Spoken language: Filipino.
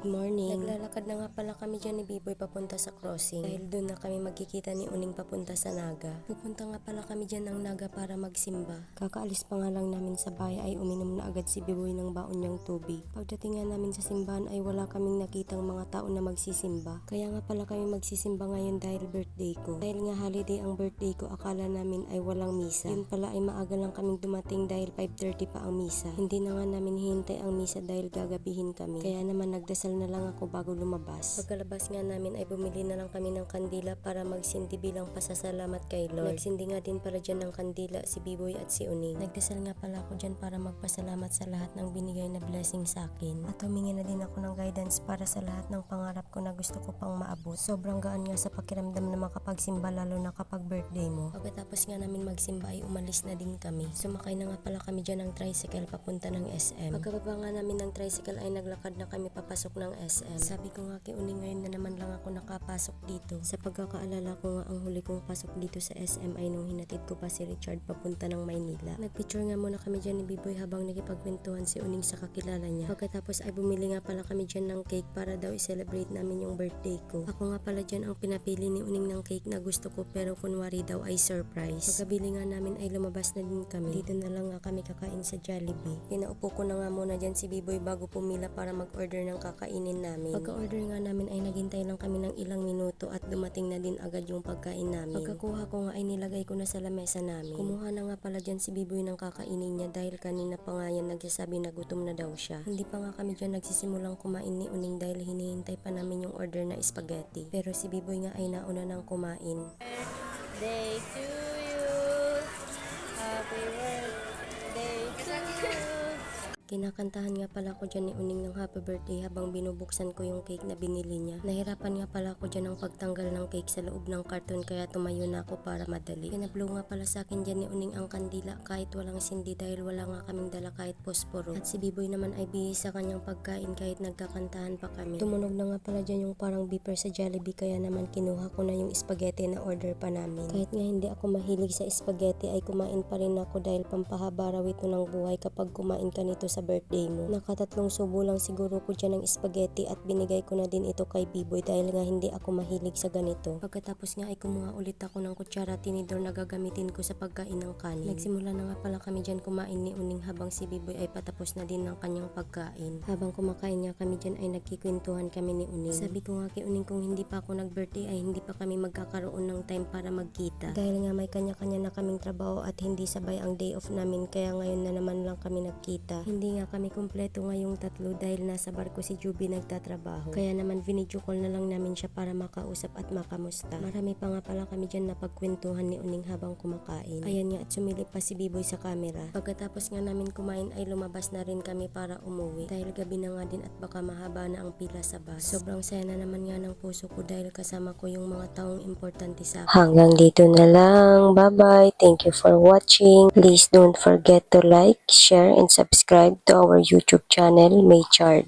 morning. Naglalakad na nga pala kami dyan ni Biboy papunta sa crossing. Dahil doon na kami magkikita ni Uning papunta sa Naga. Pupunta nga pala kami dyan ng Naga para magsimba. Kakaalis pa nga lang namin sa bahay ay uminom na agad si Biboy ng baon niyang tubig. Pagdating nga namin sa simbahan ay wala kaming nakitang mga tao na magsisimba. Kaya nga pala kami magsisimba ngayon dahil birthday ko. Dahil nga holiday ang birthday ko, akala namin ay walang misa. Yun pala ay maaga lang kaming dumating dahil 5:30 pa ang misa. Hindi na nga namin hihintay ang misa dahil gagabihin kami. Kaya naman nagdasal na lang ako bago lumabas. Pagkalabas nga namin ay bumili na lang kami ng kandila para magsindi bilang pasasalamat kay Lord. Nagsindi nga din pala dyan ng kandila si Biboy at si Uning. Nagdasal nga pala ako dyan para magpasalamat sa lahat ng binigay na blessing sa akin. At humingi na din ako ng guidance para sa lahat ng pangarap ko na gusto ko pang maabot. Sobrang gaan nga sa pakiramdam na makapagsimba lalo na kapag birthday mo. Pagkatapos nga namin magsimba ay umalis na din kami. Sumakay na nga pala kami dyan ng tricycle papunta ng SM. Pagkababa nga namin ng tricycle ay naglakad na kami papasok ng SM. Sabi ko nga kay Uning, ngayon na naman lang ako nakapasok dito. Sa pagkakaalala ko nga ang huli kong pasok dito sa SM ay nung hinatid ko pa si Richard papunta ng Maynila. Nagpicture nga muna kami dyan ni Biboy habang nakipagkwentuhan si Uning sa kakilala niya. Pagkatapos ay bumili nga pala kami dyan ng cake para daw i-celebrate namin yung birthday ko. Ako nga pala dyan ang pinapili ni Uning ng cake na gusto ko pero kunwari daw ay surprise. Pagkabili nga namin ay lumabas na din kami. Dito na lang nga kami kakain sa Jollibee. Pinaupo ko na nga muna dyan si Biboy bago pumila para mag-order ng kakainin namin. Pagka-order nga namin ay naghintay lang kami ng ilang minuto at dumating na din agad yung pagkain namin. Pagkakuha ko nga ay nilagay ko na sa lamesa namin. Kumuha na nga pala dyan si Biboy ng kakainin niya dahil kanina pa nga yan nagsasabi na gutom na daw siya. Hindi pa nga kami dyan nagsisimulang kumain ni Uning dahil hinihintay pa namin yung order na spaghetti. Pero si Biboy nga ay nauna nang kumain. Day to you. Happy birthday to you. Kinakantahan nga pala ako dyan ni Uning ng happy birthday habang binubuksan ko yung cake na binili niya. Nahirapan nga pala ako dyan ng pagtanggal ng cake sa loob ng karton kaya tumayo na ako para madali. Pinablow nga pala sa akin dyan ni Uning ang kandila kahit walang sindi dahil wala nga kaming dala kahit posporo. At si Biboy naman ay bihis sa kanyang pagkain kahit nagkakantahan pa kami. Tumunog na nga pala dyan yung parang beeper sa Jollibee kaya naman kinuha ko na yung spaghetti na order pa namin. Kahit nga hindi ako mahilig sa spaghetti ay kumain pa rin ako dahil pampahaba raw ito ng buhay kapag kumain ka nito sa birthday mo. Nakatatlong subo lang siguro ko dyan ng spaghetti at binigay ko na din ito kay Biboy dahil nga hindi ako mahilig sa ganito. Pagkatapos nga ay kumuha ulit ako ng kutsara tinidor na gagamitin ko sa pagkain ng kanin. Nagsimula na nga pala kami dyan kumain ni Uning habang si Biboy ay patapos na din ng kanyang pagkain. Habang kumakain nga kami dyan ay nagkikwentuhan kami ni Uning. Sabi ko nga kay Uning kung hindi pa ako nag-birthday ay hindi pa kami magkakaroon ng time para magkita. Dahil nga may kanya-kanya na kaming trabaho at hindi sabay ang day off namin kaya ngayon na naman lang kami nagkita. Hindi nga kami kumpleto ngayong tatlo dahil nasa barko si Juby nagtatrabaho. Kaya naman video call na lang namin siya para makausap at makamusta. Marami pa nga pala kami dyan na pagkwentuhan ni Uning habang kumakain. Ayan nga at sumilip pa si Biboy sa camera. Pagkatapos nga namin kumain ay lumabas na rin kami para umuwi. Dahil gabi na nga din at baka mahaba na ang pila sa bus. Sobrang saya na naman nga ng puso ko dahil kasama ko yung mga taong importante sa akin. Hanggang dito na lang. Bye-bye. Thank you for watching. Please don't forget to like, share, and subscribe to our YouTube channel, Maychard.